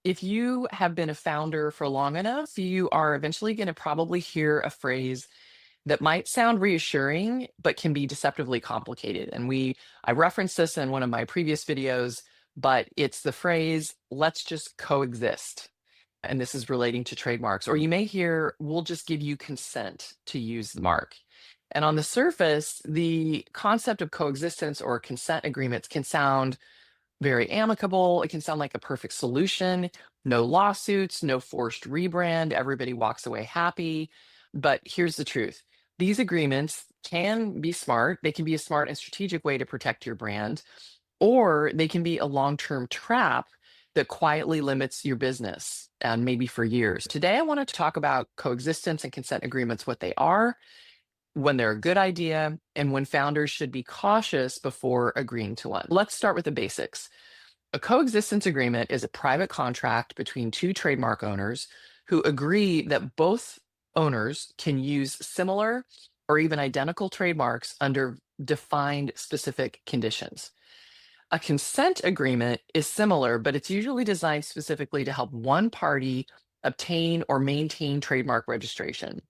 If you have been a founder for long enough, you are eventually going to probably hear a phrase that might sound reassuring, but can be deceptively complicated. I referenced this in one of my previous videos, but it's the phrase, let's just coexist. And this is relating to trademarks. Or you may hear, we'll just give you consent to use the mark. And on the surface, the concept of coexistence or consent agreements can sound very amicable. It can sound like a perfect solution. No lawsuits, no forced rebrand. Everybody walks away happy. But here's the truth. These agreements can be smart. They can be a smart and strategic way to protect your brand, or they can be a long-term trap that quietly limits your business and maybe for years. Today, I want to talk about coexistence and consent agreements, what they are, when they're a good idea, and when founders should be cautious before agreeing to one. Let's start with the basics. A coexistence agreement is a private contract between two trademark owners who agree that both owners can use similar or even identical trademarks under defined specific conditions. A consent agreement is similar, but it's usually designed specifically to help one party obtain or maintain trademark registration.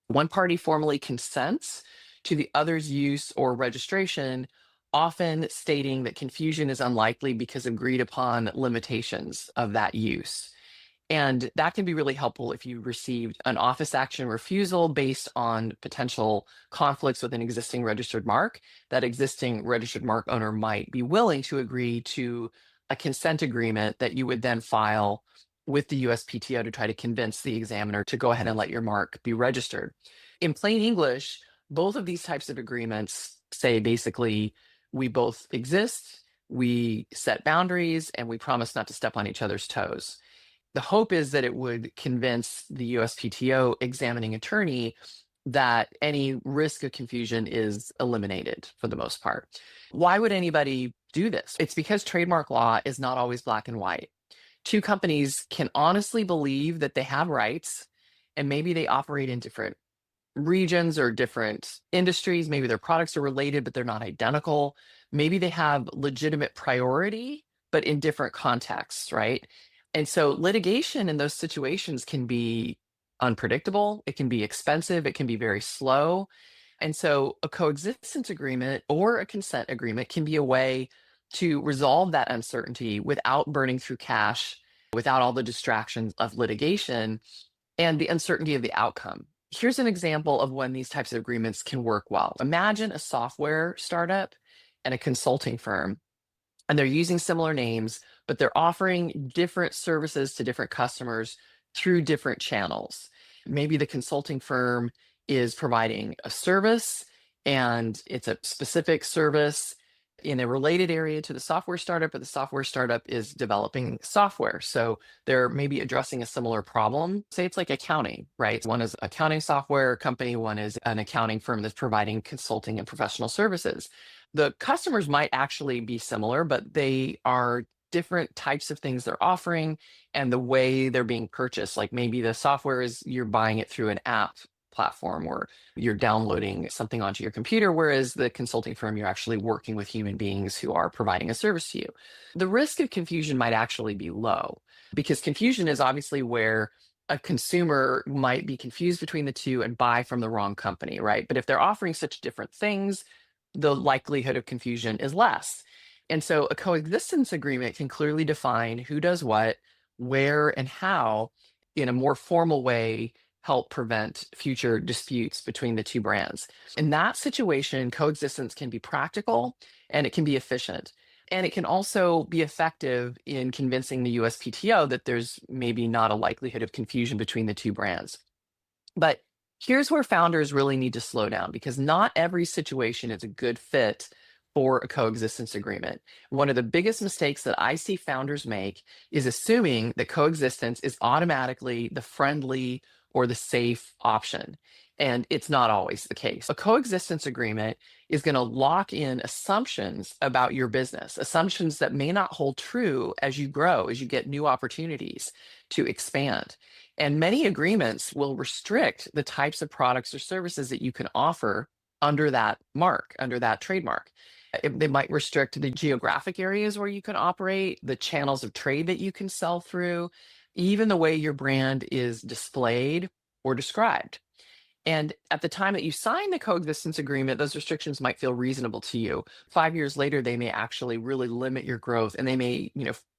One party formally consents to the other's use or registration, often stating that confusion is unlikely because of agreed upon limitations of that use. And that can be really helpful if you received an office action refusal based on potential conflicts with an existing registered mark. That existing registered mark owner might be willing to agree to a consent agreement that you would then file with the USPTO to try to convince the examiner to go ahead and let your mark be registered. In plain English, both of these types of agreements say basically, we both exist, we set boundaries, and we promise not to step on each other's toes. The hope is that it would convince the USPTO examining attorney that any risk of confusion is eliminated for the most part. Why would anybody do this? It's because trademark law is not always black and white. Two companies can honestly believe that they have rights, and maybe they operate in different regions or different industries. Maybe their products are related, but they're not identical. Maybe they have legitimate priority, but in different contexts, right? And so litigation in those situations can be unpredictable, it can be expensive, it can be very slow. And so a coexistence agreement or a consent agreement can be a way to resolve that uncertainty without burning through cash, without all the distractions of litigation and the uncertainty of the outcome. Here's an example of when these types of agreements can work well. Imagine a software startup and a consulting firm, and they're using similar names, but they're offering different services to different customers through different channels. Maybe the consulting firm is providing a service, and it's a specific service in a related area to the software startup, but the software startup is developing software. So they're maybe addressing a similar problem. Say it's like accounting, right? One is accounting software company, one is an accounting firm that's providing consulting and professional services. The customers might actually be similar, but they are different types of things they're offering and the way they're being purchased. Like maybe the software is you're buying it through an app platform or you're downloading something onto your computer, whereas the consulting firm, you're actually working with human beings who are providing a service to you. The risk of confusion might actually be low because confusion is obviously where a consumer might be confused between the two and buy from the wrong company, right? But if they're offering such different things, the likelihood of confusion is less. And so a coexistence agreement can clearly define who does what, where, and how in a more formal way help prevent future disputes between the two brands. In that situation, coexistence can be practical and it can be efficient. And it can also be effective in convincing the USPTO that there's maybe not a likelihood of confusion between the two brands. But here's where founders really need to slow down because not every situation is a good fit for a coexistence agreement. One of the biggest mistakes that I see founders make is assuming that coexistence is automatically the friendly or the safe option. And it's not always the case. A coexistence agreement is going to lock in assumptions about your business, assumptions that may not hold true as you grow, as you get new opportunities to expand. And many agreements will restrict the types of products or services that you can offer under that mark, under that trademark. They might restrict the geographic areas where you can operate, the channels of trade that you can sell through, even the way your brand is displayed or described. And at the time that you sign the coexistence agreement, those restrictions might feel reasonable to you. 5 years later, they may actually really limit your growth, and they may,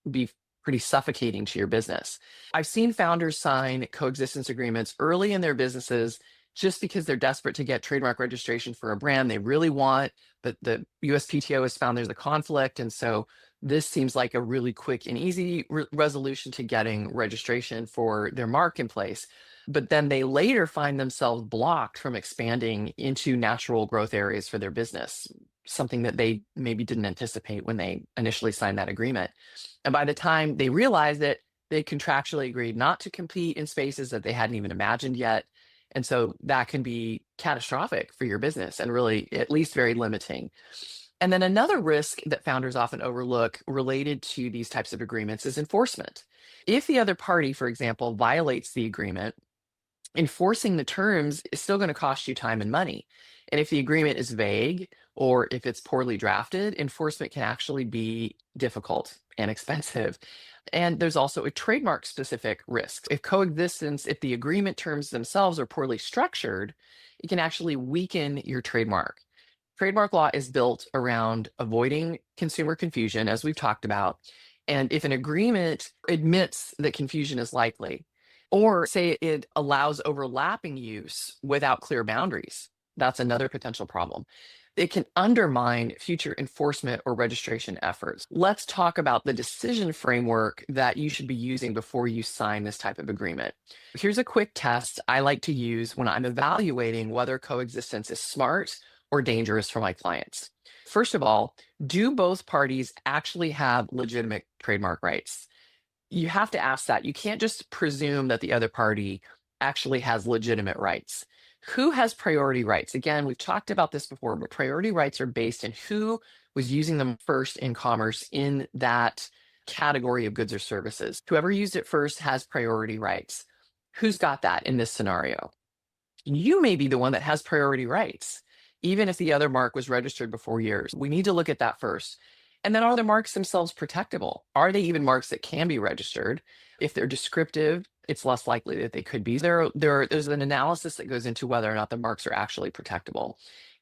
be pretty suffocating to your business. I've seen founders sign coexistence agreements early in their businesses just because they're desperate to get trademark registration for a brand they really want, but the USPTO has found there's a conflict. And so this seems like a really quick and easy resolution to getting registration for their mark in place. But then they later find themselves blocked from expanding into natural growth areas for their business, something that they maybe didn't anticipate when they initially signed that agreement. And by the time they realized it, they contractually agreed not to compete in spaces that they hadn't even imagined yet. And so that can be catastrophic for your business and really at least very limiting. And then another risk that founders often overlook related to these types of agreements is enforcement. If the other party, for example, violates the agreement, enforcing the terms is still going to cost you time and money. And if the agreement is vague or if it's poorly drafted, enforcement can actually be difficult and expensive. And there's also a trademark specific risk. If the agreement terms themselves are poorly structured, it can actually weaken your trademark. Trademark law is built around avoiding consumer confusion, as we've talked about. And if an agreement admits that confusion is likely, or say it allows overlapping use without clear boundaries, that's another potential problem. It can undermine future enforcement or registration efforts. Let's talk about the decision framework that you should be using before you sign this type of agreement. Here's a quick test I like to use when I'm evaluating whether coexistence is smart or dangerous for my clients. First of all, do both parties actually have legitimate trademark rights? You have to ask that. You can't just presume that the other party actually has legitimate rights. Who has priority rights? Again, we've talked about this before, but priority rights are based on who was using them first in commerce in that category of goods or services. Whoever used it first has priority rights. Who's got that in this scenario? You may be the one that has priority rights, even if the other mark was registered before yours. We need to look at that first. And then are the marks themselves protectable? Are they even marks that can be registered? If they're descriptive, it's less likely that they could be. There's an analysis that goes into whether or not the marks are actually protectable.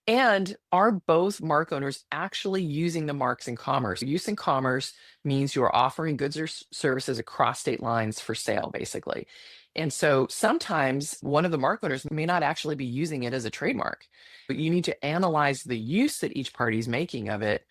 And are both mark owners actually using the marks in commerce? Use in commerce means you are offering goods or services across state lines for sale, basically. And so sometimes one of the mark owners may not actually be using it as a trademark, but you need to analyze the use that each party is making of it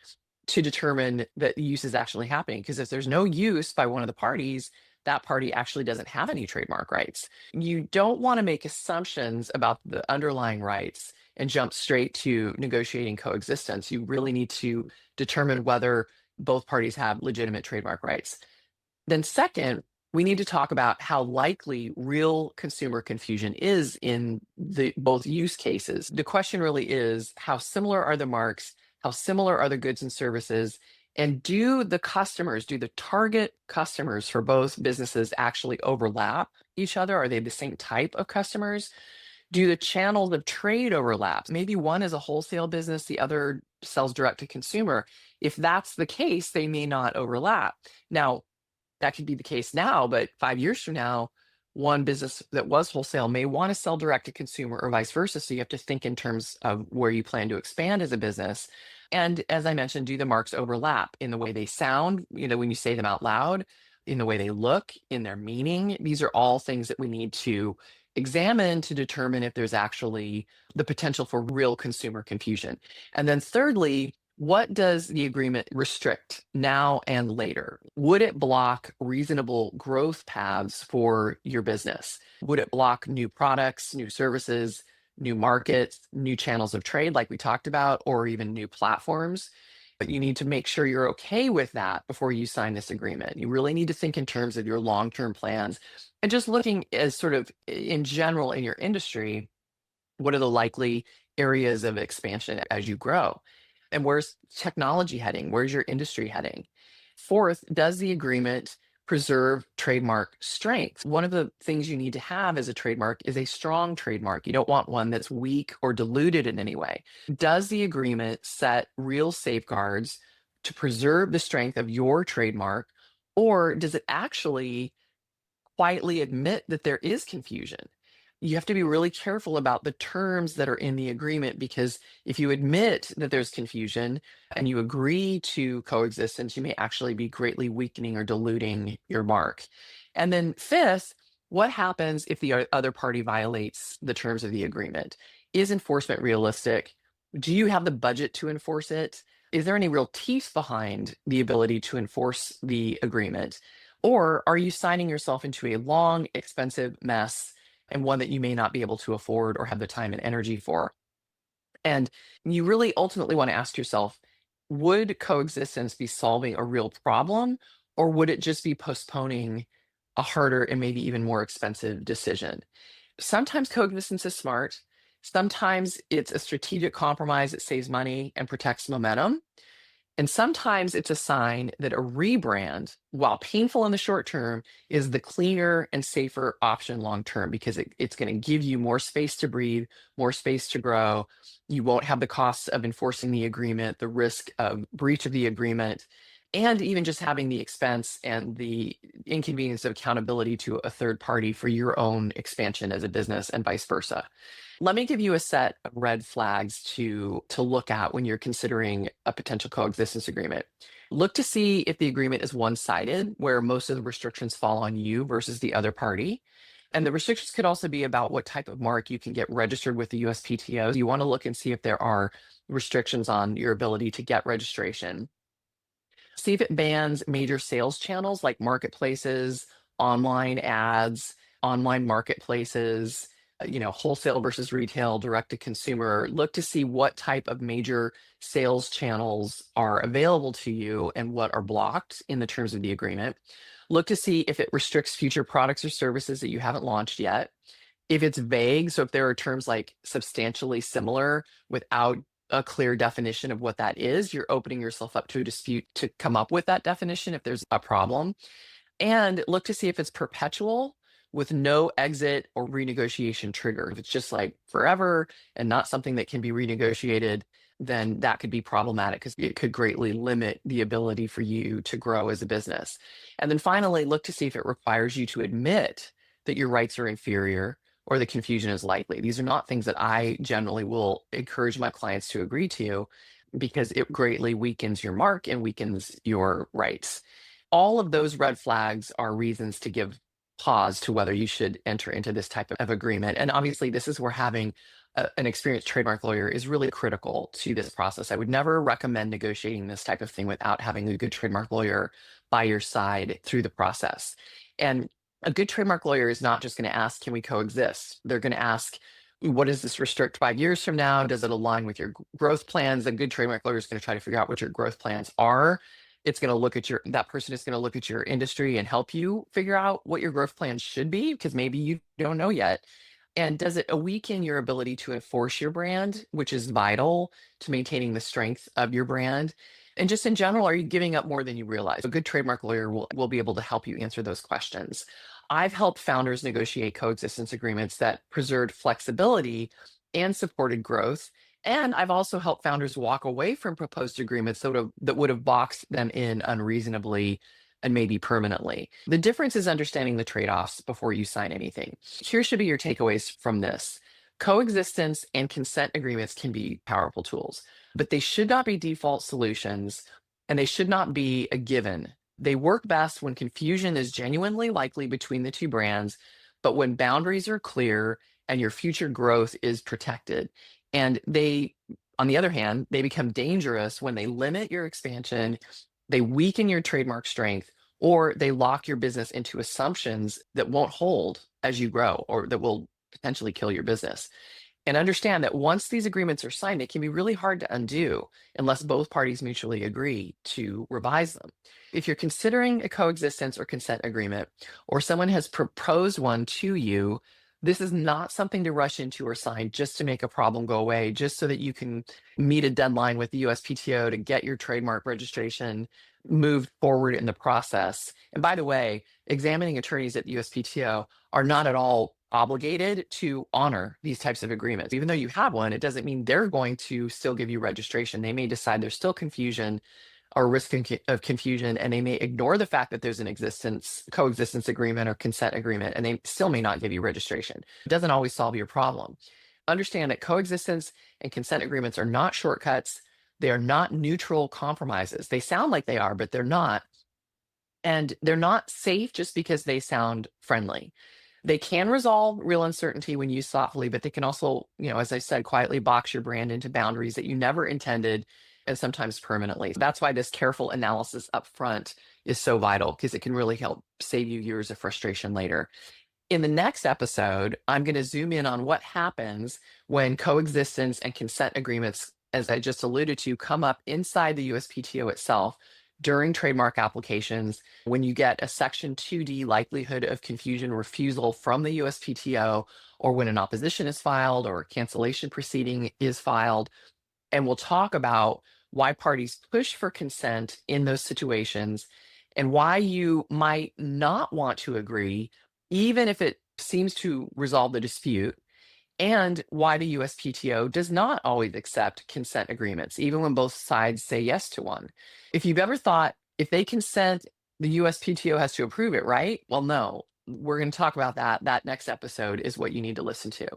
to determine that the use is actually happening. Because if there's no use by one of the parties, that party actually doesn't have any trademark rights. You don't want to make assumptions about the underlying rights and jump straight to negotiating coexistence. You really need to determine whether both parties have legitimate trademark rights. Then second, we need to talk about how likely real consumer confusion is in the both use cases. The question really is, how similar are the marks? How similar are the goods and services? And do the target customers for both businesses actually overlap each other? Are they the same type of customers? Do the channels of trade overlap? Maybe one is a wholesale business, the other sells direct to consumer. If that's the case, they may not overlap. Now, that could be the case now, but 5 years from now, one business that was wholesale may want to sell direct to consumer or vice versa. So you have to think in terms of where you plan to expand as a business. And as I mentioned, do the marks overlap in the way they sound, when you say them out loud, in the way they look, in their meaning? These are all things that we need to examine to determine if there's actually the potential for real consumer confusion. And then thirdly, what does the agreement restrict now and later? Would it block reasonable growth paths for your business? Would it block new products, new services, new markets, new channels of trade, like we talked about, or even new platforms? But you need to make sure you're okay with that before you sign this agreement. You really need to think in terms of your long-term plans and just looking as sort of in general in your industry, what are the likely areas of expansion as you grow? And where's technology heading? Where's your industry heading? Fourth, does the agreement preserve trademark strength. One of the things you need to have as a trademark is a strong trademark. You don't want one that's weak or diluted in any way. Does the agreement set real safeguards to preserve the strength of your trademark, or does it actually quietly admit that there is confusion? You have to be really careful about the terms that are in the agreement, because if you admit that there's confusion and you agree to coexistence, you may actually be greatly weakening or diluting your mark. And then fifth, what happens if the other party violates the terms of the agreement? Is enforcement realistic? Do you have the budget to enforce it? Is there any real teeth behind the ability to enforce the agreement? Or are you signing yourself into a long, expensive mess, and one that you may not be able to afford or have the time and energy for? And you really ultimately want to ask yourself, would coexistence be solving a real problem, or would it just be postponing a harder and maybe even more expensive decision? Sometimes coexistence is smart. Sometimes it's a strategic compromise that saves money and protects momentum. And sometimes it's a sign that a rebrand, while painful in the short term, is the cleaner and safer option long term, because it's going to give you more space to breathe, more space to grow. You won't have the costs of enforcing the agreement, the risk of breach of the agreement, and even just having the expense and the inconvenience of accountability to a third party for your own expansion as a business, and vice versa. Let me give you a set of red flags to look at when you're considering a potential coexistence agreement. Look to see if the agreement is one-sided, where most of the restrictions fall on you versus the other party. And the restrictions could also be about what type of mark you can get registered with the USPTO. You want to look and see if there are restrictions on your ability to get registration. See if it bans major sales channels like marketplaces, online ads, online marketplaces, wholesale versus retail, direct to consumer. Look to see what type of major sales channels are available to you and what are blocked in the terms of the agreement. Look to see if it restricts future products or services that you haven't launched yet. If it's vague, so if there are terms like substantially similar without a clear definition of what that is, you're opening yourself up to a dispute to come up with that definition if there's a problem. And look to see if it's perpetual with no exit or renegotiation trigger. If it's just like forever and not something that can be renegotiated, then that could be problematic, because it could greatly limit the ability for you to grow as a business. And then finally, look to see if it requires you to admit that your rights are inferior or the confusion is likely. These are not things that I generally will encourage my clients to agree to, because it greatly weakens your mark and weakens your rights. All of those red flags are reasons to give pause to whether you should enter into this type of agreement. And obviously, this is where having an experienced trademark lawyer is really critical to this process. I would never recommend negotiating this type of thing without having a good trademark lawyer by your side through the process. And a good trademark lawyer is not just going to ask, can we coexist? They're going to ask, what does this restrict 5 years from now? Does it align with your growth plans? A good trademark lawyer is going to try to figure out what your growth plans are. It's going to look at that person is going to look at your industry and help you figure out what your growth plans should be, because maybe you don't know yet. And does it weaken your ability to enforce your brand, which is vital to maintaining the strength of your brand? And just in general, are you giving up more than you realize? A good trademark lawyer will be able to help you answer those questions. I've helped founders negotiate coexistence agreements that preserved flexibility and supported growth. And I've also helped founders walk away from proposed agreements that would have boxed them in unreasonably and maybe permanently. The difference is understanding the trade-offs before you sign anything. Here should be your takeaways from this. Coexistence and consent agreements can be powerful tools, but they should not be default solutions, and they should not be a given. They work best when confusion is genuinely likely between the two brands, but when boundaries are clear and your future growth is protected. And on the other hand, they become dangerous when they limit your expansion, they weaken your trademark strength, or they lock your business into assumptions that won't hold as you grow, or that will potentially kill your business. And understand that once these agreements are signed, it can be really hard to undo unless both parties mutually agree to revise them. If you're considering a coexistence or consent agreement, or someone has proposed one to you, this is not something to rush into or sign just to make a problem go away, just so that you can meet a deadline with the USPTO to get your trademark registration. moved forward in the process. And by the way, examining attorneys at the USPTO are not at all obligated to honor these types of agreements. Even though you have one, it doesn't mean they're going to still give you registration. They may decide there's still confusion or risk of confusion, and they may ignore the fact that there's an coexistence agreement or consent agreement, and they still may not give you registration. It doesn't always solve your problem. Understand that coexistence and consent agreements are not shortcuts. They are not neutral compromises. They sound like they are, but they're not. And they're not safe just because they sound friendly. They can resolve real uncertainty when used thoughtfully, but they can also, as I said, quietly box your brand into boundaries that you never intended, and sometimes permanently. That's why this careful analysis up front is so vital, because it can really help save you years of frustration later. In the next episode, I'm going to zoom in on what happens when coexistence and consent agreements, as I just alluded to, come up inside the USPTO itself during trademark applications, when you get a Section 2D likelihood of confusion refusal from the USPTO, or when an opposition is filed or a cancellation proceeding is filed. And we'll talk about why parties push for consent in those situations, and why you might not want to agree, even if it seems to resolve the dispute, and why the USPTO does not always accept consent agreements, even when both sides say yes to one. If you've ever thought, if they consent, the USPTO has to approve it, right? Well, no, we're going to talk about that. That next episode is what you need to listen to.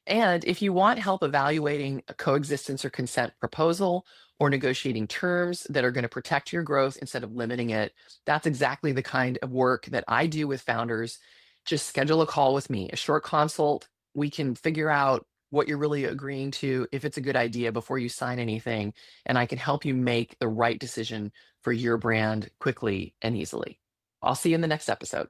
And if you want help evaluating a coexistence or consent proposal, or negotiating terms that are going to protect your growth instead of limiting it, that's exactly the kind of work that I do with founders. Just schedule a call with me, a short consult. We can figure out what you're really agreeing to, if it's a good idea, before you sign anything. And I can help you make the right decision for your brand quickly and easily. I'll see you in the next episode.